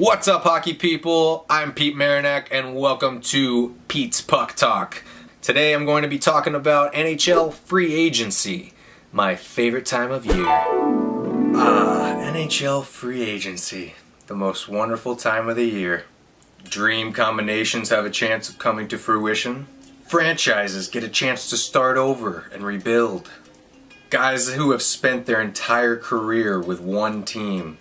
What's up, hockey people? I'm Pete Marinak, and welcome to Pete's Puck Talk. Today I'm going to be talking about NHL free agency, my favorite time of year. NHL free agency, the most wonderful time of the year. Dream combinations have a chance of coming to fruition. Franchises get a chance to start over and rebuild. Guys who have spent their entire career with one team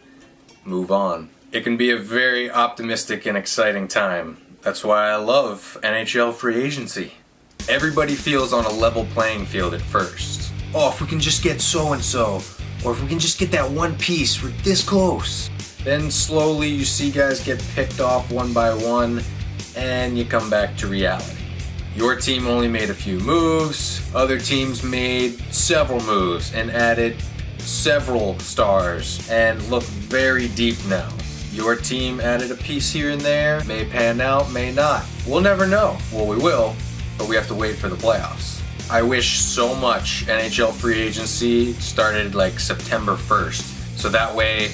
move on. It can be a very optimistic and exciting time. That's why I love NHL free agency. Everybody feels on a level playing field at first. Oh, if we can just get so-and-so, or if we can just get that one piece, we're this close. Then slowly you see guys get picked off one by one, and you come back to reality. Your team only made a few moves, other teams made several moves and added several stars and look very deep now. Your team added a piece here and there, may pan out, may not. We'll never know. Well, we will, but we have to wait for the playoffs. I wish so much NHL free agency started like September 1st. So that way,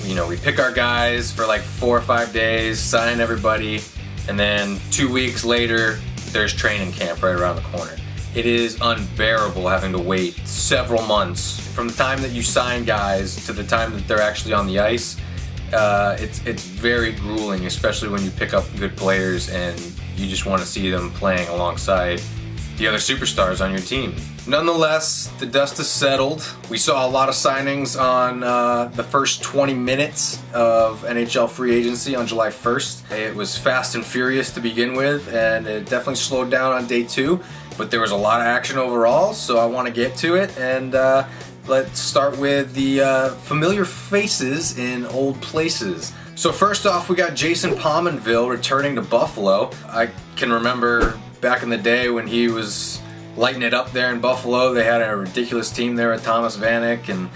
we pick our guys for like 4 or 5 days, sign everybody, and then 2 weeks later, there's training camp right around the corner. It is unbearable having to wait several months from the time that you sign guys to the time that they're actually on the ice. It's very grueling, especially when you pick up good players and you just want to see them playing alongside the other superstars on your team. Nonetheless, the dust has settled. We saw a lot of signings on the first 20 minutes of NHL free agency on July 1st. It was fast and furious to begin with, and it definitely slowed down on day 2, but there was a lot of action overall, so I want to get to it. And let's start with the familiar faces in old places. So first off, we got Jason Pominville returning to Buffalo. I can remember back in the day when he was lighting it up there in Buffalo. They had a ridiculous team there with Thomas Vanek and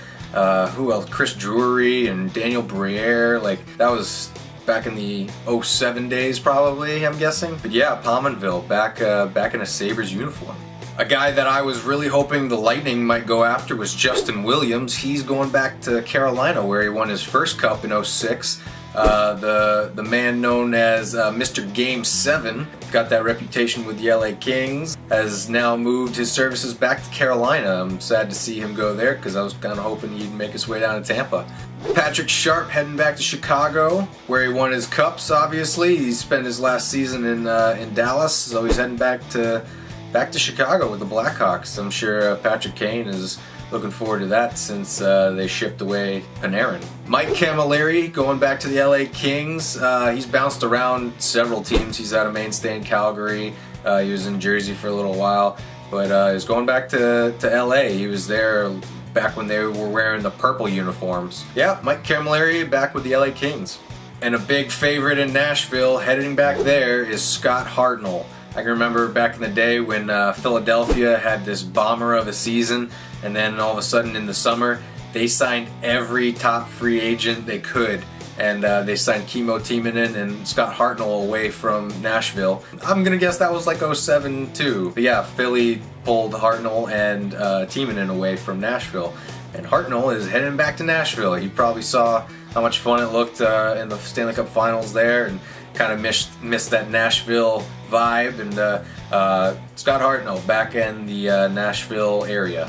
who else? Chris Drury and Daniel Briere. Like, that was back in the 07 days probably, I'm guessing. But yeah, Pominville back in a Sabres uniform. A guy that I was really hoping the Lightning might go after was Justin Williams. He's going back to Carolina where he won his first cup in 06. The man known as Mr. Game 7, got that reputation with the LA Kings, has now moved his services back to Carolina. I'm sad to see him go there because I was kind of hoping he'd make his way down to Tampa. Patrick Sharp heading back to Chicago where he won his cups, obviously. He spent his last season in Dallas, so he's heading back to Chicago with the Blackhawks. I'm sure Patrick Kane is looking forward to that since they shipped away Panarin. Mike Cammalleri going back to the LA Kings. He's bounced around several teams. He's had a mainstay in Calgary. He was in Jersey for a little while, but he's going back to LA. He was there back when they were wearing the purple uniforms. Yeah, Mike Cammalleri back with the LA Kings. And a big favorite in Nashville heading back there is Scott Hartnell. I can remember back in the day when Philadelphia had this bomber of a season, and then all of a sudden in the summer, they signed every top free agent they could. And they signed Kimmo Timonen and Scott Hartnell away from Nashville. I'm going to guess that was like 07 too. But yeah, Philly pulled Hartnell and Timonen away from Nashville. And Hartnell is heading back to Nashville. He probably saw how much fun it looked in the Stanley Cup Finals there and kind of missed that Nashville vibe. And Scott Hartnell back in the Nashville area.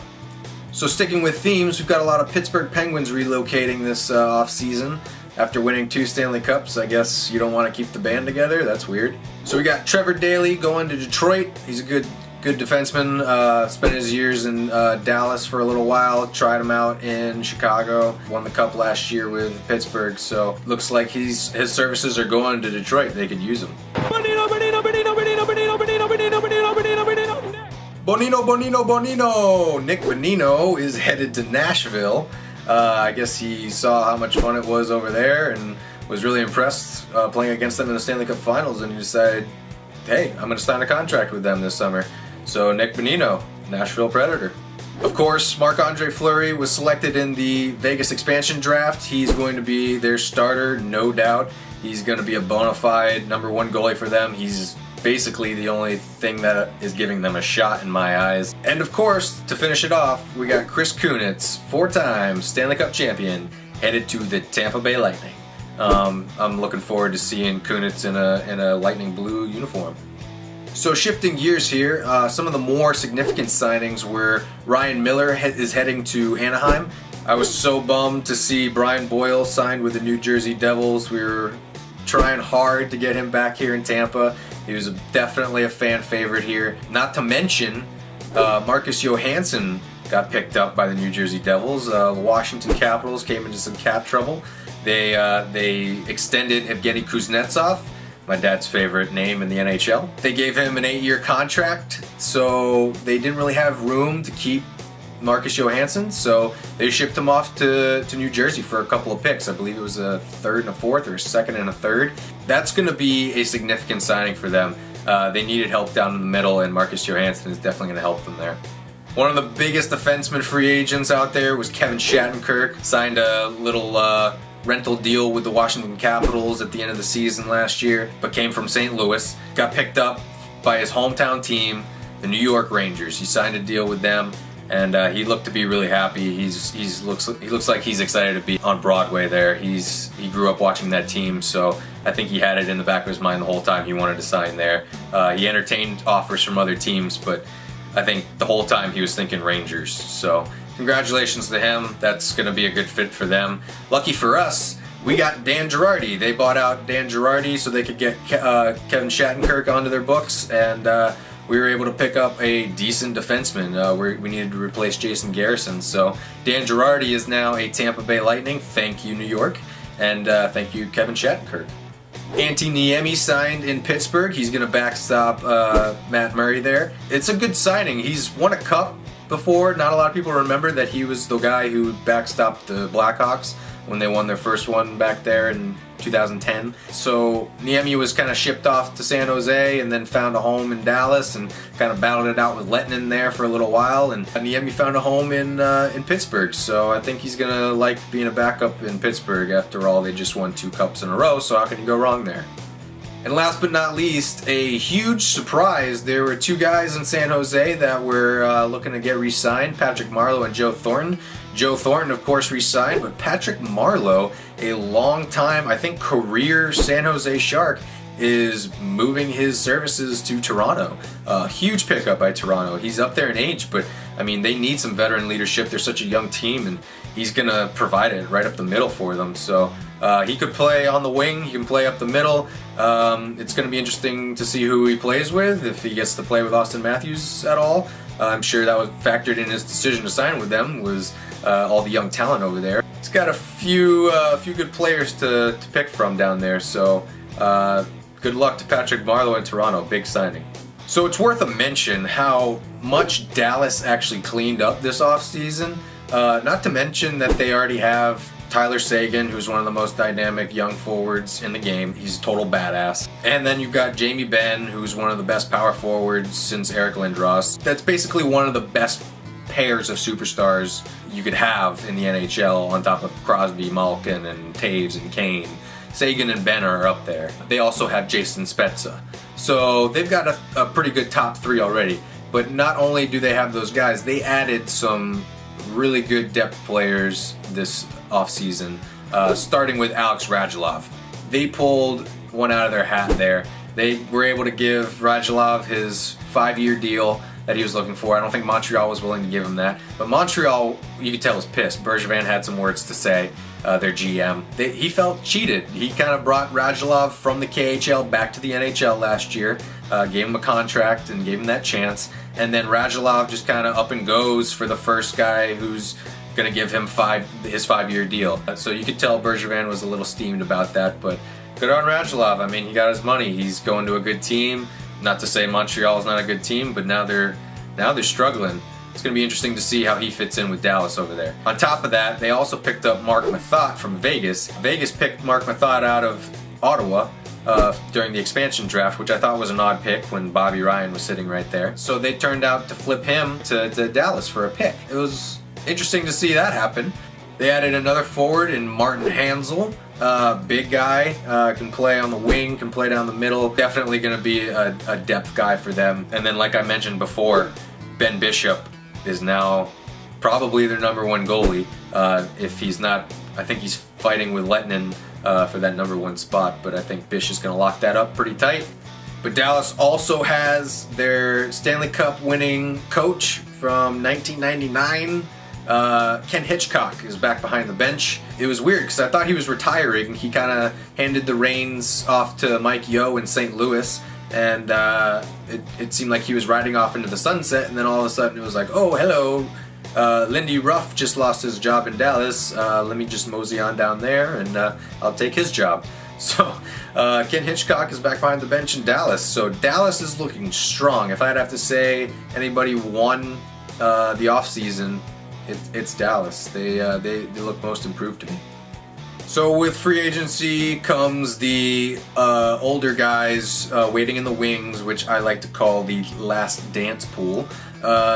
So sticking with themes, we've got a lot of Pittsburgh Penguins relocating this offseason. After winning 2 Stanley Cups, I guess you don't want to keep the band together. That's weird. So we got Trevor Daley going to Detroit. He's a good defenseman. Spent his years in Dallas for a little while. Tried him out in Chicago. Won the cup last year with Pittsburgh. So looks like his services are going to Detroit. They could use him. Bonino, Bonino, Bonino, Bonino, Bonino, Bonino, Bonino, Bonino, Bonino, Bonino. Bonino, Bonino, Bonino! Nick Bonino is headed to Nashville. I guess he saw how much fun it was over there and was really impressed playing against them in the Stanley Cup Finals, and he decided, hey, I'm going to sign a contract with them this summer. So Nick Bonino, Nashville Predator. Of course, MarcAndre Fleury was selected in the Vegas expansion draft. He's going to be their starter, no doubt. He's going to be a bona fide #1 goalie for them. He's basically the only thing that is giving them a shot in my eyes. And of course, to finish it off, we got Chris Kunitz, 4-time Stanley Cup champion, headed to the Tampa Bay Lightning. I'm looking forward to seeing Kunitz in a Lightning blue uniform. So shifting gears here, some of the more significant signings were Ryan Miller is heading to Anaheim. I was so bummed to see Brian Boyle signed with the New Jersey Devils. We were trying hard to get him back here in Tampa. He was definitely a fan favorite here. Not to mention, Marcus Johansson got picked up by the New Jersey Devils. The Washington Capitals came into some cap trouble. They extended Evgeny Kuznetsov, my dad's favorite name in the NHL. They gave him an 8-year contract, so they didn't really have room to keep Marcus Johansson, so they shipped him off to New Jersey for a couple of picks. I believe it was a third and a fourth, or a second and a third. That's going to be a significant signing for them. They needed help down in the middle, and Marcus Johansson is definitely going to help them there. One of the biggest defenseman free agents out there was Kevin Shattenkirk. Signed a little rental deal with the Washington Capitals at the end of the season last year, but came from St. Louis. Got picked up by his hometown team, the New York Rangers. He signed a deal with them, and he looked to be really happy. He looks like he's excited to be on Broadway there. He grew up watching that team, so I think he had it in the back of his mind the whole time he wanted to sign there. He entertained offers from other teams, but I think the whole time he was thinking Rangers. So congratulations to him. That's going to be a good fit for them. Lucky for us, we got Dan Girardi. They bought out Dan Girardi so they could get Kevin Shattenkirk onto their books, and we were able to pick up a decent defenseman. We needed to replace Jason Garrison. So Dan Girardi is now a Tampa Bay Lightning. Thank you, New York. And thank you, Kevin Shattenkirk. Antti Niemi signed in Pittsburgh. He's going to backstop Matt Murray there. It's a good signing. He's won a cup before. Not a lot of people remember that he was the guy who backstopped the Blackhawks when they won their first one back there in 2010. So Niemi was kind of shipped off to San Jose and then found a home in Dallas and kind of battled it out with Lettinen there for a little while. And Niemi found a home in Pittsburgh. So I think he's gonna like being a backup in Pittsburgh. After all, they just won 2 cups in a row. So how can you go wrong there? And last but not least, a huge surprise. There were 2 guys in San Jose that were looking to get re-signed, Patrick Marleau and Joe Thornton. Joe Thornton, of course, re-signed, but Patrick Marleau, a long-time, I think, career San Jose Shark, is moving his services to Toronto. Huge pickup by Toronto. He's up there in age, but, I mean, they need some veteran leadership. They're such a young team, and he's going to provide it right up the middle for them. So he could play on the wing. He can play up the middle. It's going to be interesting to see who he plays with, if he gets to play with Austin Matthews at all. I'm sure that was factored in his decision to sign with them, was all the young talent over there. He's got a few good players to pick from down there, so good luck to Patrick Marleau in Toronto. Big signing. So it's worth a mention how much Dallas actually cleaned up this offseason. Not to mention that they already have Tyler Seguin, who's one of the most dynamic young forwards in the game. He's a total badass. And then you've got Jamie Benn, who's one of the best power forwards since Eric Lindros. That's basically one of the best pairs of superstars you could have in the NHL, on top of Crosby, Malkin, and Taves and Kane. Seguin and Benn are up there. They also have Jason Spezza. So they've got a pretty good top 3 already. But not only do they have those guys, they added some really good depth players this offseason, starting with Alex Radulov. They pulled one out of their hat there. They were able to give Radulov his 5-year deal that he was looking for. I don't think Montreal was willing to give him that. But Montreal, you could tell, was pissed. Bergevin had some words to say, their GM. He felt cheated. He kind of brought Radulov from the KHL back to the NHL last year, gave him a contract and gave him that chance. And then Radulov just kind of up and goes for the first guy who's going to give him his 5-year deal. So you could tell Bergevin was a little steamed about that, but good on Radulov. I mean, he got his money. He's going to a good team. Not to say Montreal is not a good team, but now they're struggling. It's going to be interesting to see how he fits in with Dallas over there. On top of that, they also picked up Marc Methot from Vegas. Vegas picked Marc Methot out of Ottawa during the expansion draft, which I thought was an odd pick when Bobby Ryan was sitting right there. So they turned out to flip him to Dallas for a pick. It was interesting to see that happen. They added another forward in Martin Hanzal. Big guy, can play on the wing, can play down the middle. Definitely going to be a depth guy for them. And then, like I mentioned before, Ben Bishop is now probably their #1 goalie. If he's not I think he's fighting with Lettinen for that number 1 spot, but I think Bish is going to lock that up pretty tight. But Dallas also has their Stanley Cup winning coach from 1999. Ken Hitchcock is back behind the bench. It was weird because I thought he was retiring. He kind of handed the reins off to Mike Yeo in St. Louis, and it seemed like he was riding off into the sunset, and then all of a sudden it was like, oh, hello, Lindy Ruff just lost his job in Dallas. Let me just mosey on down there, and I'll take his job. So Ken Hitchcock is back behind the bench in Dallas. So Dallas is looking strong. If I'd have to say anybody won the offseason, it's Dallas. They look most improved to me. So with free agency comes the older guys waiting in the wings, which I like to call the last dance pool.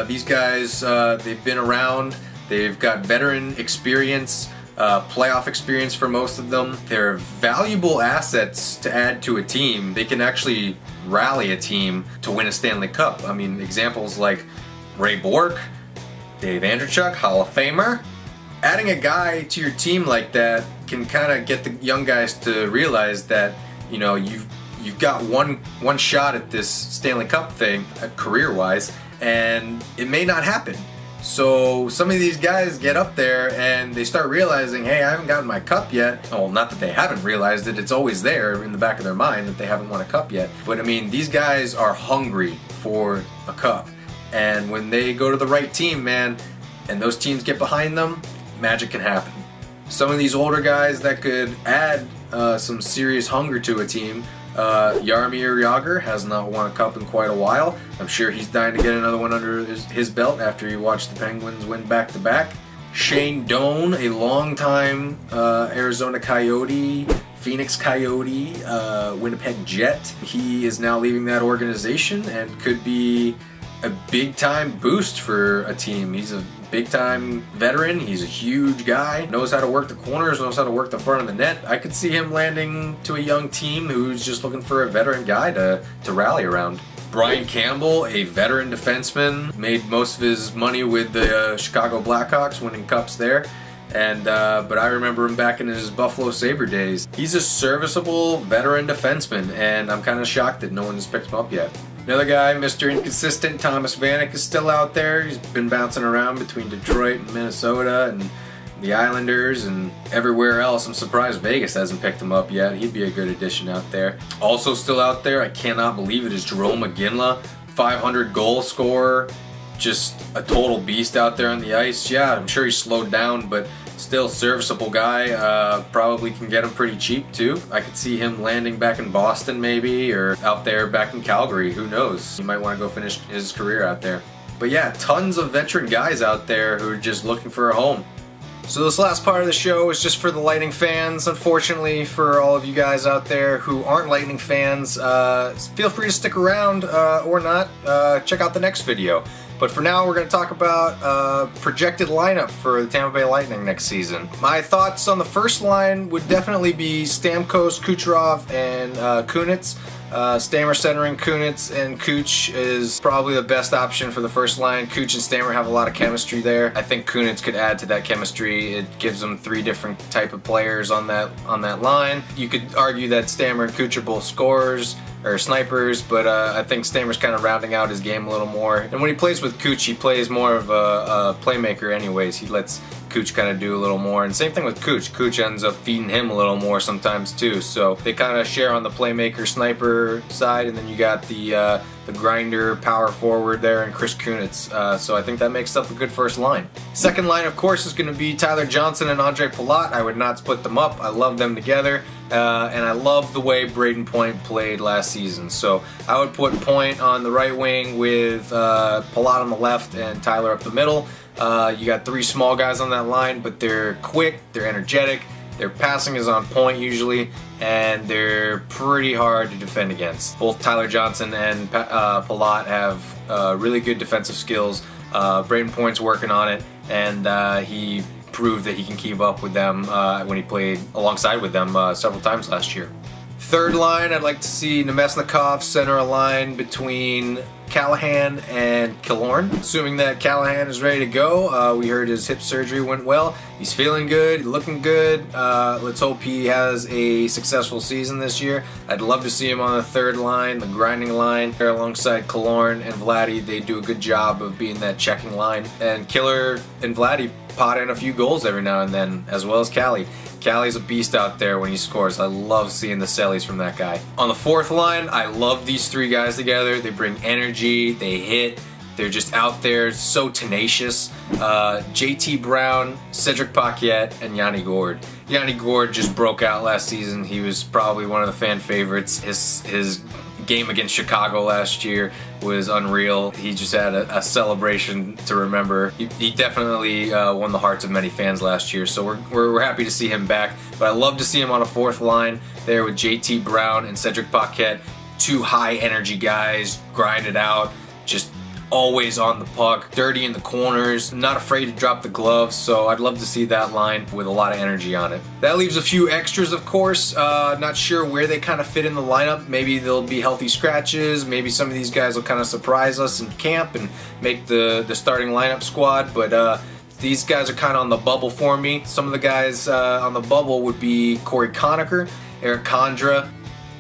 These guys, they've been around. They've got veteran experience, playoff experience for most of them. They're valuable assets to add to a team. They can actually rally a team to win a Stanley Cup. I mean, examples like Ray Bourque, Dave Andreychuk, Hall of Famer. Adding a guy to your team like that can kind of get the young guys to realize that, you know, you've got one shot at this Stanley Cup thing, career-wise, and it may not happen. So some of these guys get up there and they start realizing, hey, I haven't gotten my cup yet. Oh, not that they haven't realized it, it's always there in the back of their mind that they haven't won a cup yet. But I mean, these guys are hungry for a cup. And when they go to the right team, man, and those teams get behind them, magic can happen. Some of these older guys that could add some serious hunger to a team. Jaromir Jagr has not won a cup in quite a while. I'm sure he's dying to get another one under his belt after he watched the Penguins win back-to-back. Shane Doan, a longtime Arizona Coyote, Phoenix Coyote, Winnipeg Jet. He is now leaving that organization and could be a big-time boost for a team. He's a big-time veteran. He's a huge guy. Knows how to work the corners, knows how to work the front of the net. I could see him landing to a young team who's just looking for a veteran guy to rally around. Brian Campbell, a veteran defenseman, made most of his money with the Chicago Blackhawks, winning cups there. And but I remember him back in his Buffalo Sabre days. He's a serviceable veteran defenseman, and I'm kind of shocked that no one has picked him up yet. Another guy, Mr. Inconsistent, Thomas Vanek, is still out there. He's been bouncing around between Detroit and Minnesota and the Islanders and everywhere else. I'm surprised Vegas hasn't picked him up yet. He'd be a good addition out there. Also still out there, I cannot believe it, is Jerome Iginla, 500 goal scorer. Just a total beast out there on the ice. Yeah, I'm sure he's slowed down, but still serviceable guy. Probably can get him pretty cheap too. I could see him landing back in Boston maybe, or out there back in Calgary. Who knows? He might want to go finish his career out there. But yeah, tons of veteran guys out there who are just looking for a home. So this last part of the show is just for the Lightning fans. Unfortunately, for all of you guys out there who aren't Lightning fans, feel free to stick around or not. Check out the next video. But for now, we're going to talk about projected lineup for the Tampa Bay Lightning next season. My thoughts on the first line would definitely be Stamkos, Kucherov, and Kunitz. Stammer centering Kunitz, and Kuch is probably the best option for the first line. Kuch and Stammer have a lot of chemistry there. I think Kunitz could add to that chemistry. It gives them 3 different type of players on that line. You could argue that Stammer and Kuch are both scorers or snipers, but I think Stammer's kind of rounding out his game a little more. And when he plays with Kuch, he plays more of a playmaker anyways. He lets Kuch kind of do a little more, and same thing with Kuch. Kuch ends up feeding him a little more sometimes too, so they kind of share on the playmaker sniper side, and then you got the grinder power forward there and Chris Kunitz, so I think that makes up a good first line. Second line, of course, is going to be Tyler Johnson and Andre Palat. I would not split them up. I love them together, and I love the way Braden Point played last season, so I would put Point on the right wing with Palat on the left and Tyler up the middle. You got 3 small guys on that line, but they're quick, they're energetic, their passing is on point usually, and they're pretty hard to defend against. Both Tyler Johnson and Palat have really good defensive skills. Braden Point's working on it, and he proved that he can keep up with them when he played alongside with them several times last year. Third line, I'd like to see Nemesnikov center a line between Callahan and Killorn. Assuming that Callahan is ready to go. We heard his hip surgery went well. He's feeling good, looking good. Let's hope he has a successful season this year. I'd love to see him on the third line, the grinding line, there alongside Killorn and Vladdy. They do a good job of being that checking line. And Killer and Vladdy pot in a few goals every now and then, as well as Callie. Callie's a beast out there when he scores. I love seeing the sellies from that guy. On the fourth line, I love these three guys together. They bring energy, they hit, they're just out there, so tenacious. JT Brown, Cedric Paquette, and Yanni Gourde. Yanni Gourde just broke out last season. He was probably one of the fan favorites. His game against Chicago last year was unreal. He just had a celebration to remember. He definitely won the hearts of many fans last year, so we're happy to see him back. But I love to see him on a fourth line there with JT Brown and Cedric Paquette, two high energy guys, grind it out, just always on the puck, dirty in the corners, not afraid to drop the gloves, so I'd love to see that line with a lot of energy on it. That leaves a few extras, of course. Not sure where they kind of fit in the lineup. Maybe they'll be healthy scratches, maybe some of these guys will kind of surprise us in camp and make the starting lineup squad, but these guys are kind of on the bubble for me. Some of the guys on the bubble would be Corey Conacher, Eric Condra.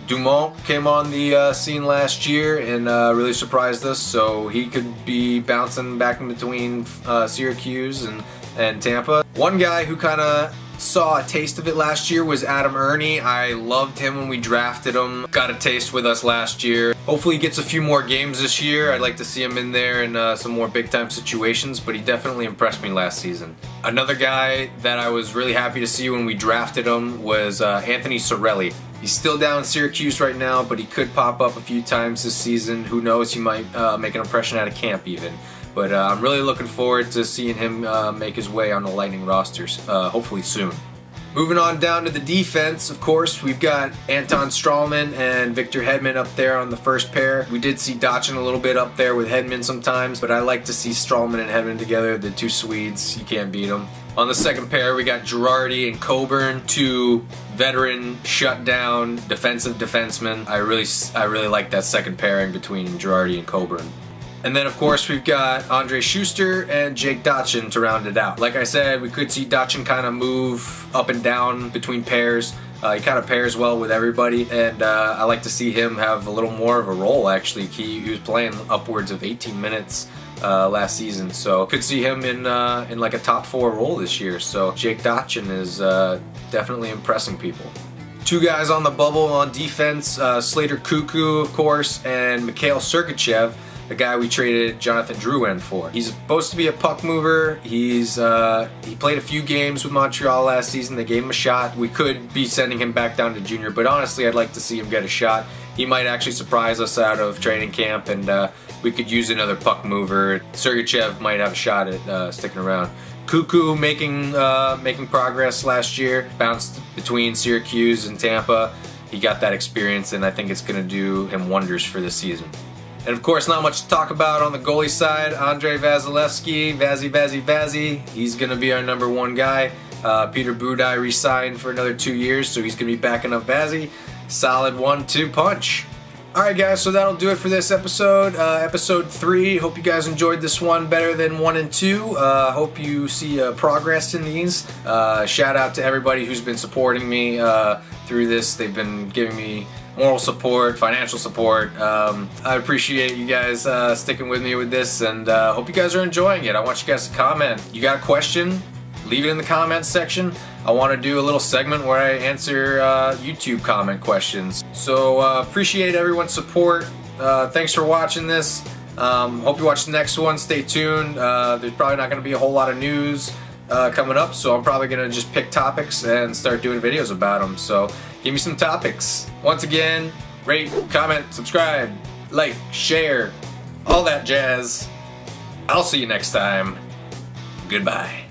Dumont came on the scene last year and really surprised us, so he could be bouncing back in between Syracuse and Tampa. One guy who kind of saw a taste of it last year was Adam Ernie. I loved him when we drafted him. Got a taste with us last year. Hopefully he gets a few more games this year. I'd like to see him in there in some more big time situations, but he definitely impressed me last season. Another guy that I was really happy to see when we drafted him was Anthony Cirelli. He's still down in Syracuse right now, but he could pop up a few times this season. Who knows, he might make an impression out of camp even. But I'm really looking forward to seeing him make his way on the Lightning rosters, hopefully soon. Moving on down to the defense, of course, we've got Anton Stralman and Victor Hedman up there on the first pair. We did see Dotchin a little bit up there with Hedman sometimes, but I like to see Stralman and Hedman together, the two Swedes. You can't beat them. On the second pair, we got Girardi and Coburn, two veteran, shutdown, defensive defensemen. I really like that second pairing between Girardi and Coburn. And then, of course, we've got Andre Schuster and Jake Dotchin to round it out. Like I said, we could see Dotchin kind of move up and down between pairs. He kind of pairs well with everybody, and I like to see him have a little more of a role, actually. He was playing upwards of 18 minutes last season, so could see him in like a top 4 role this year. So Jake Dotchin is definitely impressing people. Two guys on the bubble on defense, Slater Cuckoo, of course, and Mikhail Sergachev, the guy we traded Jonathan Drouin for. He's supposed to be a puck mover. He played a few games with Montreal last season. They gave him a shot. We could be sending him back down to junior, but honestly, I'd like to see him get a shot. He might actually surprise us out of training camp, and we could use another puck mover. Sergachev might have a shot at sticking around. Cuckoo making progress last year. Bounced between Syracuse and Tampa. He got that experience, and I think it's going to do him wonders for this season. And of course, not much to talk about on the goalie side. Andrei Vasilevsky, Vazzy. He's going to be our number 1 guy. Peter Budaj re-signed for another 2 years, so he's going to be backing up Vazzy. Solid 1-2 punch. Alright guys, so that'll do it for this episode. Episode 3. Hope you guys enjoyed this one better than 1 and 2. Hope you see progress in these. Shout out to everybody who's been supporting me through this. They've been giving me moral support, financial support. I appreciate you guys sticking with me with this, and hope you guys are enjoying it. I want you guys to comment. You got a question? Leave it in the comments section. I want to do a little segment where I answer YouTube comment questions. So appreciate everyone's support. Thanks for watching this. Hope you watch the next one. Stay tuned. There's probably not going to be a whole lot of news coming up, so I'm probably going to just pick topics and start doing videos about them. So give me some topics. Once again, rate, comment, subscribe, like, share, all that jazz. I'll see you next time. Goodbye.